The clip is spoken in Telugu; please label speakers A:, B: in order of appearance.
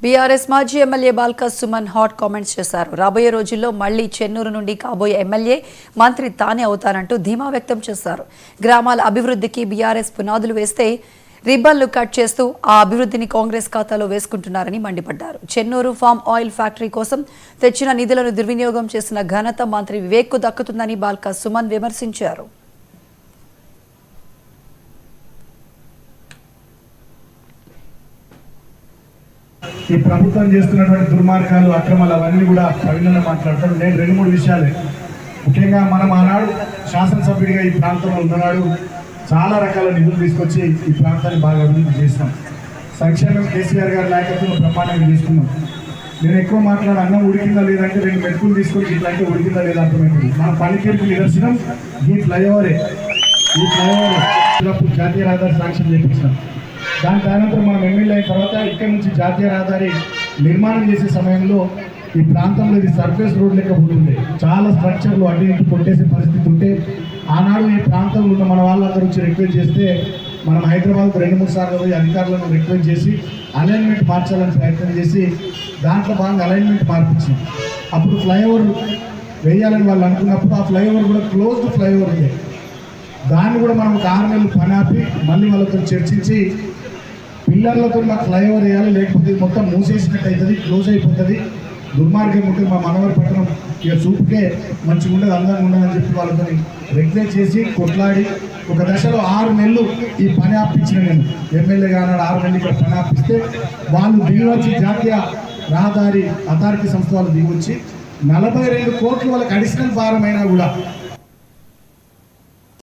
A: బీఆర్ఎస్ మాజీ MLA Balka Suman hot comments చేశారు. రాబోయే రోజుల్లో మళ్లీ చెన్నూరు నుండి కాబోయే ఎమ్మెల్యే మంత్రి తానే అవుతారంటూ ధీమా వ్యక్తం చేశారు. గ్రామాల అభివృద్ధికి బీఆర్ఎస్ పునాదులు వేస్తే రిబ్బన్లు కట్ చేస్తూ ఆ అభివృద్ధిని కాంగ్రెస్ ఖాతాలో వేసుకుంటున్నారని మండిపడ్డారు. చెన్నూరు ఫామ్ ఆయిల్ ఫ్యాక్టరీ కోసం తెచ్చిన నిధులను దుర్వినియోగం చేసిన ఘనత మంత్రి వివేక్కు దక్కుతుందని బాల్క సుమన్ విమర్శించారు.
B: ఈ ప్రభుత్వం చేస్తున్నటువంటి దుర్మార్గాలు, అక్రమాలు అవన్నీ కూడా ప్రవీణంగా మాట్లాడతారు. నేను 2-3 విషయాలే ముఖ్యంగా మనం ఆనాడు శాసనసభ్యుడిగా ఈ ప్రాంతంలో ఉన్ననాడు చాలా రకాల నిధులు తీసుకొచ్చి ఈ ప్రాంతాన్ని బాగా అభివృద్ధి చేసినాం. సంక్షేమం కేసీఆర్ గారి నాయకత్వంలో బ్రహ్మాండంగా తీసుకున్నాం. నేను ఎక్కువ మాట్లాడే అన్నం ఉడికిందా లేదంటే 2 మెతుకులు తీసుకొని ఇట్లా అంటే ఉడికిందా లేదా అర్థమైంది. మన పనికేర్పు నిదర్శనం ఈ ఫ్లైఓవరే. ఈ ఫ్లైఓవర్ జాతీయ రహదారి శాంక్షన్ చేయించినాం. దాని అనంతరం మనం ఎమ్మెల్యే అయిన తర్వాత ఇక్కడ నుంచి జాతీయ రహదారి నిర్మాణం చేసే సమయంలో ఈ ప్రాంతంలో ఇది సర్ఫేస్ రోడ్ లెక్క ఉంటుండే. చాలా స్ట్రక్చర్లు అటు ఇటు కొట్టేసే పరిస్థితి ఉంటే ఆనాడు ఈ ప్రాంతంలో ఉన్న మన వాళ్ళందరూ వచ్చి రిక్వెస్ట్ చేస్తే మనం హైదరాబాద్కు 2-3 సార్లు పోయి అధికారులను రిక్వెస్ట్ చేసి అలైన్మెంట్ మార్చాలని ప్రయత్నం చేసి దాంట్లో భాగంగా అలైన్మెంట్ మార్పించాం. అప్పుడు ఫ్లైఓవర్ వేయాలని వాళ్ళు అనుకున్నప్పుడు ఆ ఫ్లైఓవర్ కూడా క్లోజ్డ్ ఫ్లైఓవర్ ఉంది. దాన్ని కూడా మనం 6 నెలలు పని ఆపి మళ్ళీ వాళ్ళతో చర్చించి పిల్లర్లతో మాకు ఫ్లైఓవర్ వేయాలి, లేకపోతే మొత్తం మూసేసినట్టు అవుతుంది, క్లోజ్ అయిపోతుంది, దుర్మార్గం ఉంటుంది, మా మనవరి పట్టణం ఇక చూపుకే మంచిగా ఉండదు, అందంగా ఉండదని చెప్పి వాళ్ళతో రిక్వెస్ట్ చేసి కొట్లాడి ఒక దశలో 6 నెలలు ఈ పని ఆపించిన నేను ఎమ్మెల్యేగా అన్నాడు. 6 నెలలు ఇక్కడ పని ఆపిస్తే వాళ్ళు దిగివచ్చి జాతీయ రహదారి అథారిటీ సంస్థ వాళ్ళు దిగివచ్చి 42 కోట్లు వాళ్ళకి అడిషనల్ భారం అయినా కూడా